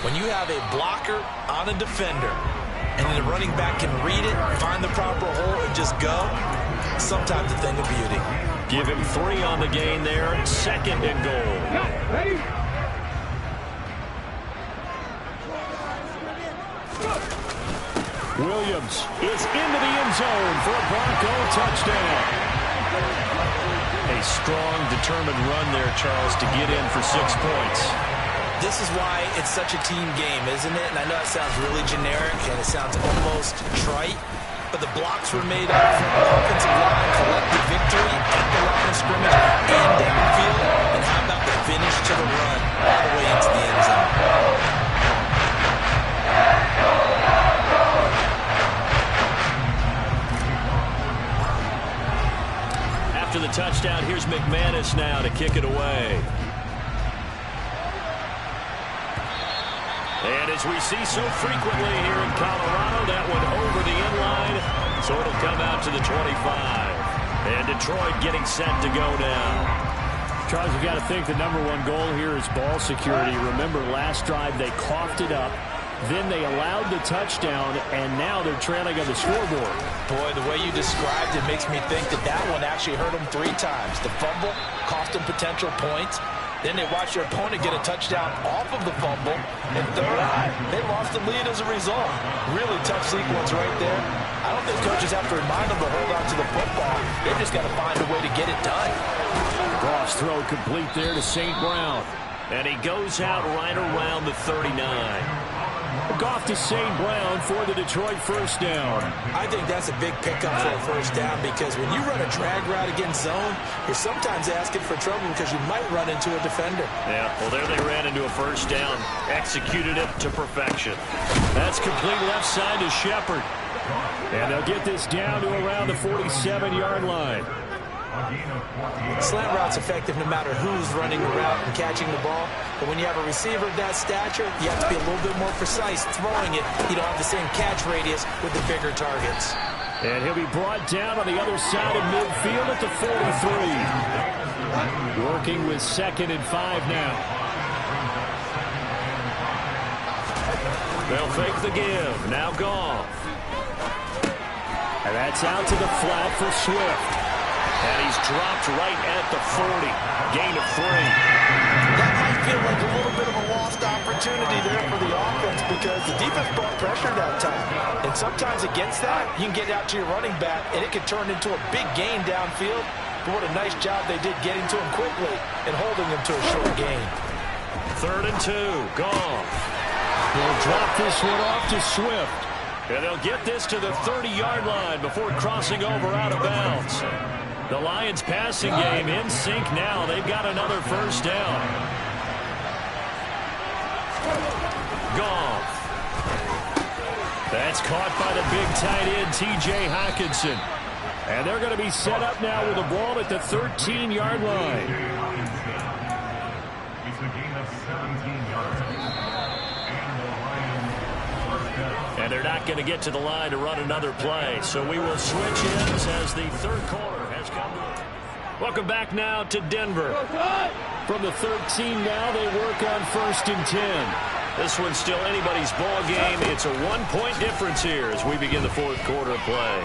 When you have a blocker on a defender and then the running back can read it, find the proper hole, and just go, sometimes a thing of beauty. Give him 3 on the gain there, 2nd and goal. Ready? Williams is into the end zone for a Bronco touchdown. A strong, determined run there, Charles, to get in for 6 points. This is why it's such a team game, isn't it? And I know it sounds really generic and it sounds almost trite, but the blocks were made up from the offensive line, collective victory at the line of scrimmage and downfield. And how about the finish to the run all the way into the end zone? After the touchdown, here's McManus now to kick it away. And as we see so frequently here in Colorado, that one over the end line, so it'll come out to the 25. And Detroit getting set to go now. Charles, you've got to think the #1 goal here is ball security. Remember, last drive they coughed it up. Then they allowed the touchdown, and now they're trailing on the scoreboard. Boy, the way you described it makes me think that one actually hurt them 3 times. The fumble cost them potential points. Then they watched their opponent get a touchdown off of the fumble. And third, they lost the lead as a result. Really tough sequence right there. I don't think coaches have to remind them to hold on to the football. They just got to find a way to get it done. Cross throw complete there to St. Brown. And he goes out right around the 39. Goff to St. Brown for the Detroit first down. I think that's a big pickup for a first down because when you run a drag route against zone, you're sometimes asking for trouble because you might run into a defender. Yeah, well, there they ran into a first down. Executed it to perfection. That's complete left side to Shepard. And they'll get this down to around the 47-yard line. Slant route's effective no matter who's running the route and catching the ball. But when you have a receiver of that stature, you have to be a little bit more precise throwing it. You don't have the same catch radius with the bigger targets. And he'll be brought down on the other side of midfield at the 43. Working with 2nd and 5 now. They'll fake the give. Now Goff. And that's out to the flat for Swift. And he's dropped right at the 40. Gain of 3. That might feel like a little bit of a lost opportunity there for the offense because the defense brought pressure that time. And sometimes against that, you can get out to your running back, and it can turn into a big gain downfield. But what a nice job they did getting to him quickly and holding him to a short gain. 3rd and 2. Goff. They'll drop this one off to Swift. And they'll get this to the 30-yard line before crossing over out of bounds. The Lions passing game in sync now. They've got another first down. Goff. That's caught by the big tight end, T.J. Hockenson. And they're going to be set up now with the ball at the 13-yard line. It's a gain of 17 yards. And the Lions first down. And they're not going to get to the line to run another play. So we will switch ends as the third quarter has come to. Welcome back now to Denver. From the 13 now, they work on 1st and 10. This one's still anybody's ball game. It's a 1-point difference here as we begin the 4th quarter of play.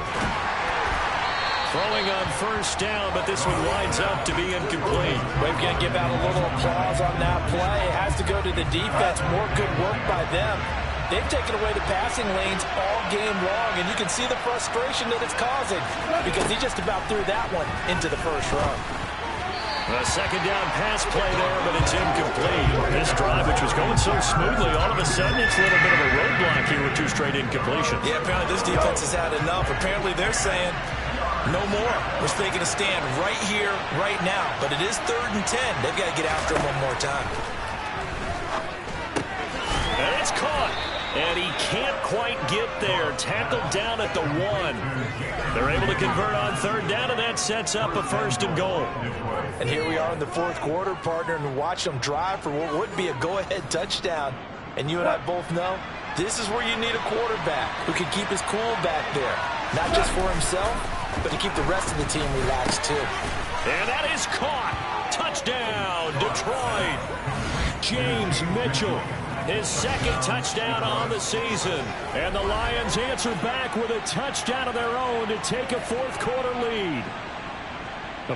Throwing on 1st down, but this one winds up to be incomplete. We've got to give out a little applause on that play. It has to go to the defense. More good work by them. They've taken away the passing lanes all game long, and you can see the frustration that it's causing because he just about threw that one into the first run. A 2nd down pass play there, but it's incomplete. This drive, which was going so smoothly, all of a sudden it's a little bit of a roadblock here with 2 straight incompletions. Yeah, apparently this defense has had enough. Apparently they're saying, no more. We're taking a stand right here, right now. But it is 3rd and 10. They've got to get after him one more time. And it's caught. And he can't quite get there. Tackled down at the 1. They're able to convert on 3rd down, and that sets up a 1st and goal. And here we are in the 4th quarter, partner, and watch them drive for what would be a go-ahead touchdown. And you and I both know this is where you need a quarterback who can keep his cool back there. Not just for himself, but to keep the rest of the team relaxed, too. And that is caught. Touchdown, Detroit. James Mitchell. His 2nd touchdown on the season. And the Lions answer back with a touchdown of their own to take a 4th quarter lead.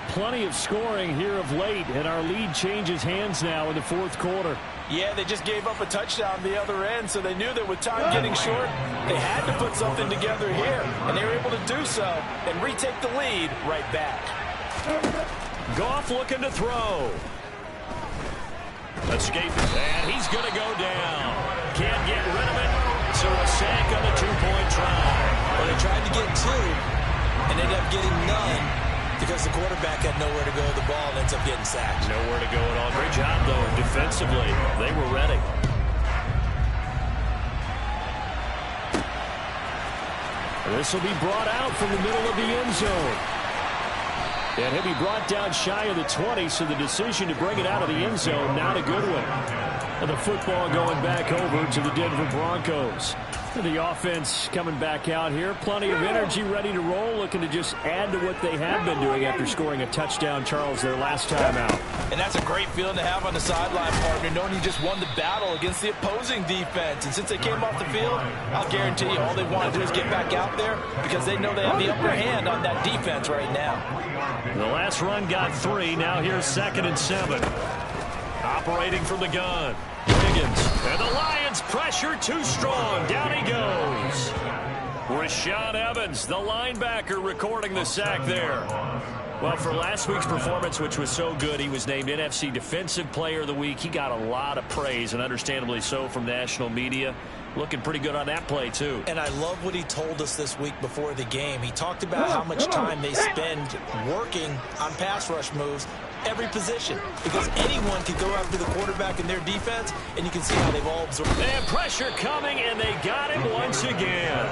Plenty of scoring here of late, and our lead changes hands now in the 4th quarter. Yeah, they just gave up a touchdown the other end, so they knew that with time getting short, they had to put something together here, and they were able to do so and retake the lead right back. Goff looking to throw. Escape, and he's going to go down. Can't get rid of it, so a sack on the 2-point try. Well, they tried to get 2 and ended up getting none because the quarterback had nowhere to go with the ball and ends up getting sacked. Nowhere to go at all. Great job, though, defensively. They were ready. This will be brought out from the middle of the end zone. And he'll be brought down shy of the 20, so the decision to bring it out of the end zone, not a good one. And the football going back over to the Denver Broncos. The offense coming back out here. Plenty of energy, ready to roll, looking to just add to what they have been doing after scoring a touchdown, Charles, their last time out. And that's a great feeling to have on the sideline, partner, knowing you just won the battle against the opposing defense. And since they came off the field, I'll guarantee you all they want to do is get back out there because they know they have the upper hand on that defense right now. The last run got 3. Now here's 2nd and 7. Operating from the gun. Higgins. And the Lions pressure too strong. Down he goes. Rashaan Evans, the linebacker, recording the sack there. Well, for last week's performance, which was so good, he was named NFC Defensive Player of the Week. He got a lot of praise, and understandably so, from national media. Looking pretty good on that play, too. And I love what he told us this week before the game. He talked about how much time they spend working on pass rush moves, every position, because anyone can go after the quarterback in their defense, and you can see how they've all absorbed. And pressure coming, and they got him once again.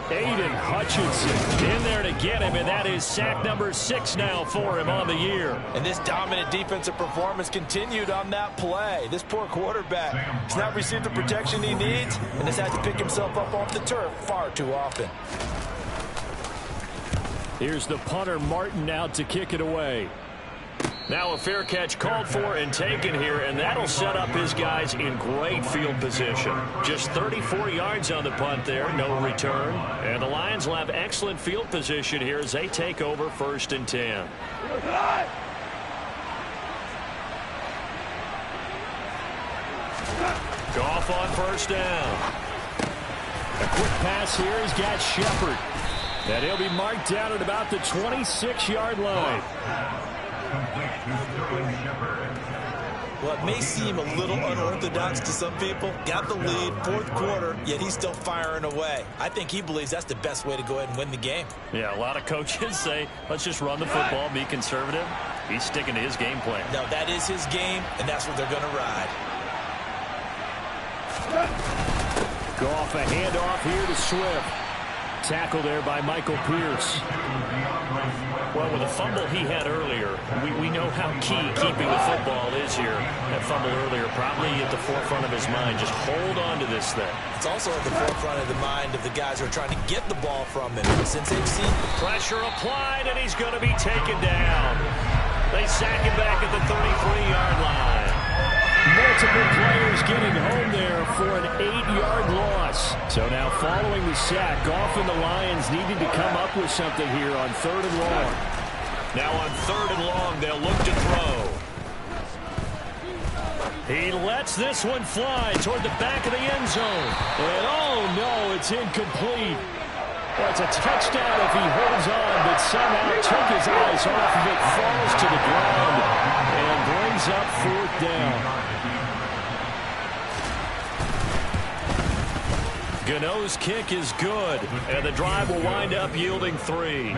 Aiden Hutchinson in there to get him, and that is sack number 6 now for him on the year. And this dominant defensive performance continued on that play. This poor quarterback has not received the protection he needs and has had to pick himself up off the turf far too often. Here's the punter, Martin, out to kick it away. Now a fair catch called for and taken here, and that'll set up his guys in great field position. Just 34 yards on the punt there, no return. And the Lions will have excellent field position here as they take over 1st and 10. Goff on 1st down. A quick pass here has got Shepard. And he'll be marked down at about the 26-yard line. Well, it may seem a little unorthodox to some people. Got the lead, 4th quarter, yet he's still firing away. I think he believes that's the best way to go ahead and win the game. Yeah, a lot of coaches say, let's just run the football, be conservative. He's sticking to his game plan. No, that is his game, and that's what they're going to ride. Goff, a handoff here to Swift. Tackle there by Michael Pierce. Well, with a fumble he had earlier, we know how key keeping the football is here. That fumble earlier probably at the forefront of his mind. Just hold on to this thing. It's also at the forefront of the mind of the guys who are trying to get the ball from him. Since they've seen pressure applied, and he's going to be taken down. They sack him back at the 33-yard line. Multiple players getting home there for an 8-yard loss. So now following the sack, Goff and the Lions needing to come up with something here on 3rd and long. Now on 3rd and long, they'll look to throw. He lets this one fly toward the back of the end zone. And oh no, it's incomplete. Well, it's a touchdown if he holds on, but somehow took his eyes off of it, falls to the ground, and brings up 4th down. Gano's kick is good, and the drive will wind up yielding 3.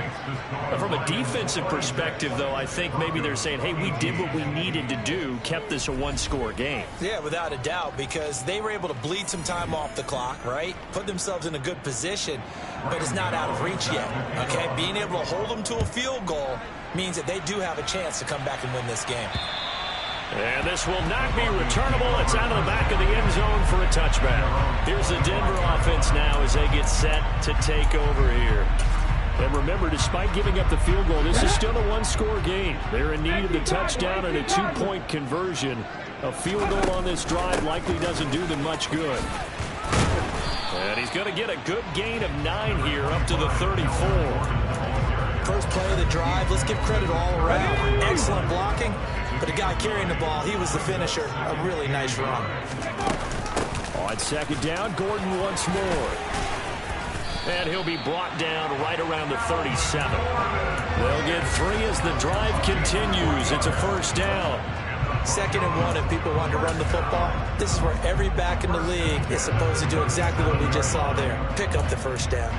From a defensive perspective, though, I think maybe they're saying, hey, we did what we needed to do, kept this a one-score game. Yeah, without a doubt, because they were able to bleed some time off the clock, right? Put themselves in a good position, but it's not out of reach yet, okay? Being able to hold them to a field goal means that they do have a chance to come back and win this game. And this will not be returnable. It's out of the back of the end zone for a touchback. Here's the Denver offense now as they get set to take over here. And remember, despite giving up the field goal, this is still a one-score game. They're in need of the touchdown and a 2-point conversion. A field goal on this drive likely doesn't do them much good. And he's going to get a good gain of 9 here up to the 34. First play of the drive, let's give credit all around. Excellent blocking, but the guy carrying the ball, he was the finisher. A really nice run. On 2nd down, Gordon once more. And he'll be brought down right around the 37. They'll get 3 as the drive continues. It's a 1st down. 2nd and 1 if people want to run the football. This is where every back in the league is supposed to do exactly what we just saw there. Pick up the 1st down.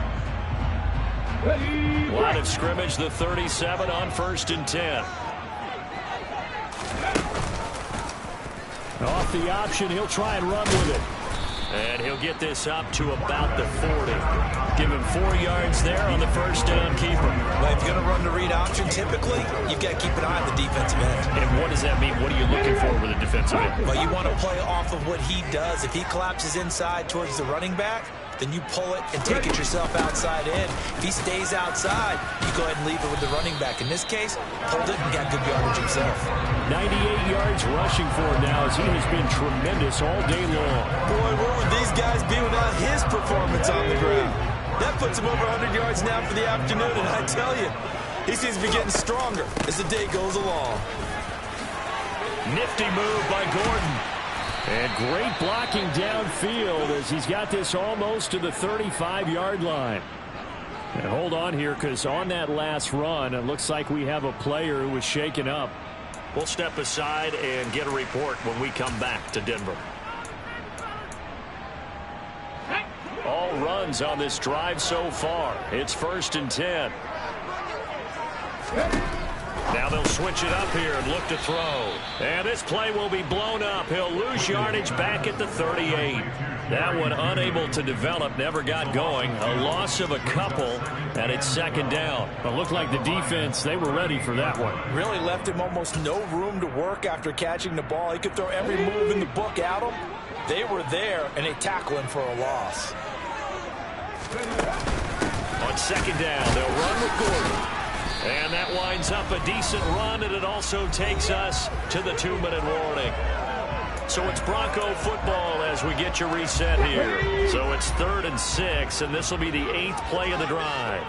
Line of scrimmage, the 37 on 1st and 10. Off the option, he'll try and run with it. And he'll get this up to about the 40. Give him 4 yards there on the 1st down keeper. Well, if you're going to run the read option, typically, you've got to keep an eye on the defensive end. And what does that mean? What are you looking for with a defensive end? Well, you want to play off of what he does. If he collapses inside towards the running back, then you pull it and take it yourself outside in. If he stays outside, you go ahead and leave it with the running back. In this case, hold it and got good yardage himself. 98 yards rushing for him now as he has been tremendous all day long. Boy, where would these guys be without his performance on the ground? That puts him over 100 yards now for the afternoon, and I tell you, he seems to be getting stronger as the day goes along. Nifty move by Gordon. And great blocking downfield as he's got this almost to the 35-yard line. And hold on here, because on that last run, it looks like we have a player who was shaken up. We'll step aside and get a report when we come back to Denver. All runs on this drive so far. It's 1st and 10. Now they'll switch it up here and look to throw. And this play will be blown up. He'll lose yardage back at the 38. That one unable to develop, never got going. A loss of a couple, and it's 2nd down. It looked like the defense, they were ready for that one. Really left him almost no room to work after catching the ball. He could throw every move in the book at him. They were there, and they tackle him for a loss. On 2nd down, they'll run with Gordon. And that winds up a decent run, and it also takes us to the 2-minute warning. So it's Bronco football as we get you reset here. So it's 3rd and 6, and this will be the 8th play of the drive.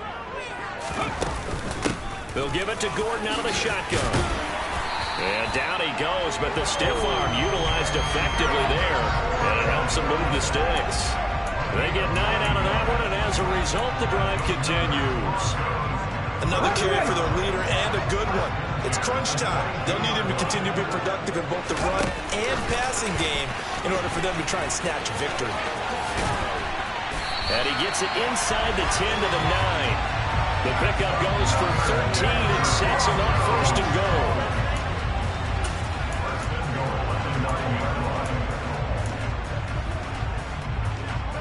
They'll give it to Gordon out of the shotgun. And down he goes, but the stiff arm utilized effectively there. And it helps him move the sticks. They get 9 out of that one, and as a result, the drive continues. Another carry for their leader, and a good one. It's crunch time. They'll need him to continue to be productive in both the run and passing game in order for them to try and snatch a victory. And he gets it inside the 10 to the 9. The pickup goes for 13 and sets him up 1st and goal.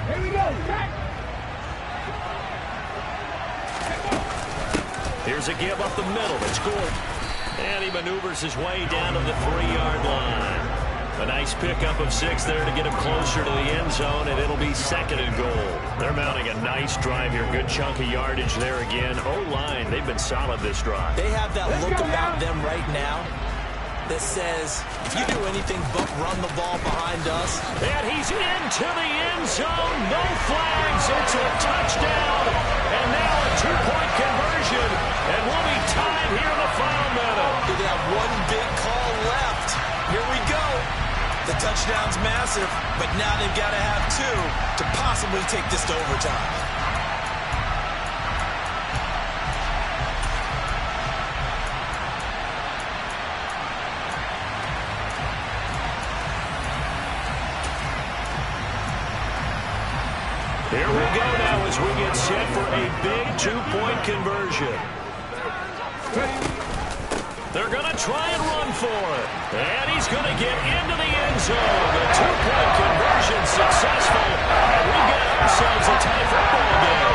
Here we go. Here's a give up the middle. It's Gordon. And he maneuvers his way down to the 3-yard line. A nice pickup of 6 there to get him closer to the end zone, and it'll be 2nd and goal. They're mounting a nice drive here. Good chunk of yardage there again. O-line, they've been solid this drive. They have that look about them right now that says, if you do anything but run the ball behind us. And he's into the end zone. No flags. It's a touchdown. And now a 2-point conversion. And we'll be tied here in the final minute. They have one big call left. Here we go. The touchdown's massive, but now they've got to have 2 to possibly take this to overtime. Here we go now as we get set for a big 2-point conversion. They're going to try and run for it. And he's going to get into the end zone. The 2-point conversion successful. And we've got ourselves a tie football game.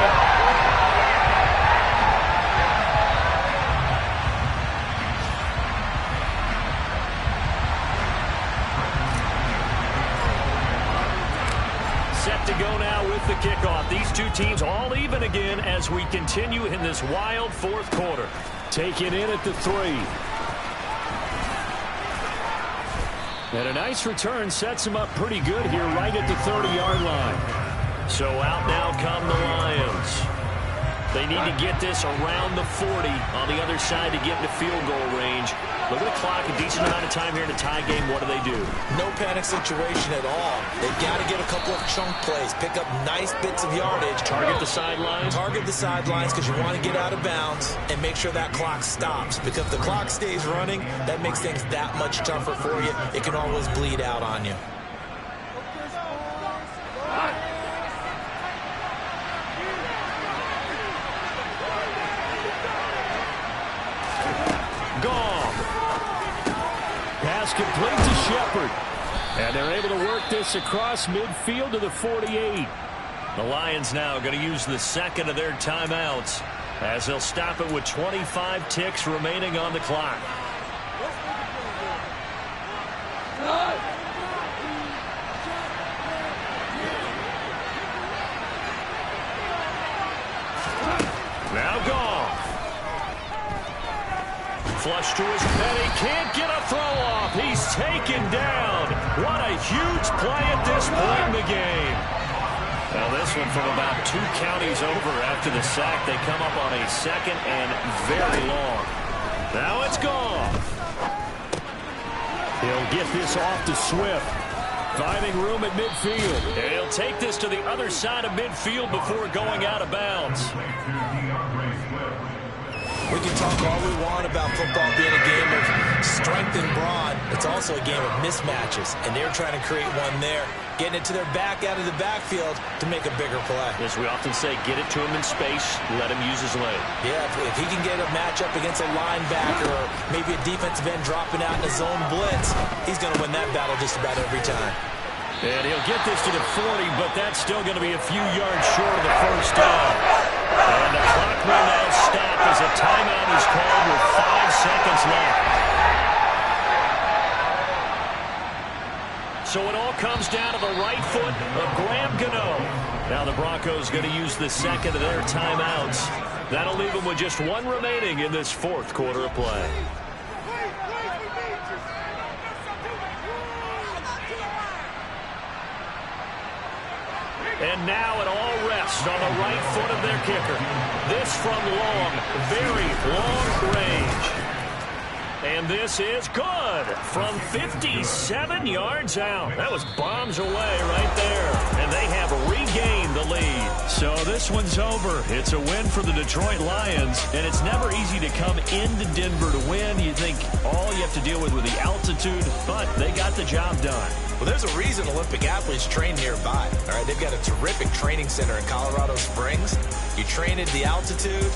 Set to go now with the kickoff. These two teams all even again as we continue in this wild 4th quarter. Taken in at the 3. And a nice return sets them up pretty good here right at the 30-yard line. So out now come the Lions. They need to get this around the 40 on the other side to get into field goal range. Look at the clock, a decent amount of time here in a tie game. What do? No panic situation at all. They've got to get a couple of chunk plays, pick up nice bits of yardage. Target the sidelines? Target the sidelines because you want to get out of bounds and make sure that clock stops. Because if the clock stays running, that makes things that much tougher for you. It can always bleed out on you. Complete to Shepard. And they're able to work this across midfield to the 48. The Lions now going to use the 2nd of their timeouts as they'll stop it with 25 ticks remaining on the clock. Now gone. Flush to his head. He can't get a throw off. He's taken down. What a huge play at this point in the game. Now this one from about 2 counties over after the sack. They come up on a 2nd and very long. Now it's gone. He'll get this off to Swift. Finding room at midfield. And he'll take this to the other side of midfield before going out of bounds. We can talk all we want about football being a game of strength and brawn. It's also a game of mismatches, and they're trying to create one there, getting it to their back out of the backfield to make a bigger play. As we often say, get it to him in space, let him use his leg. Yeah, if he can get a matchup against a linebacker or maybe a defensive end dropping out in a zone blitz, he's going to win that battle just about every time. And he'll get this to the 40, but that's still going to be a few yards short of the first down. And the clock will now stop as a timeout is called with 5 seconds left. So it all comes down to the right foot of Graham Gano. Now the Broncos going to use the 2nd of their timeouts. That'll leave them with just 1 remaining in this 4th quarter of play. And now it all rests on the right foot of their kicker. This from long, very long range. And this is good from 57 yards out. That was bombs away right there. And they have regained the lead. So this one's over. It's a win for the Detroit Lions. And it's never easy to come into Denver to win. You think all you have to deal with the altitude, but they got the job done. Well, there's a reason Olympic athletes train nearby. All right, they've got a terrific training center in Colorado Springs. You train at the altitude,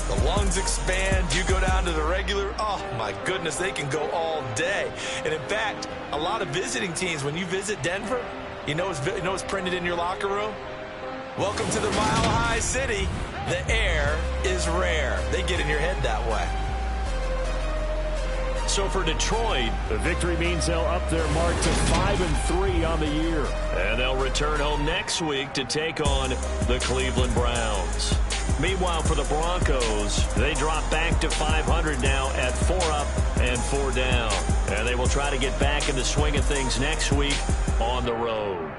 the lungs expand, you go down to the regular, oh my goodness, they can go all day. And in fact, a lot of visiting teams, when you visit Denver, you know what's printed in your locker room? Welcome to the Mile High City. The air is rare. They get in your head that way. So for Detroit, the victory means they'll up their mark to 5-3 on the year. And they'll return home next week to take on the Cleveland Browns. Meanwhile, for the Broncos, they drop back to 500 now at 4 up and 4 down. And they will try to get back in the swing of things next week on the road.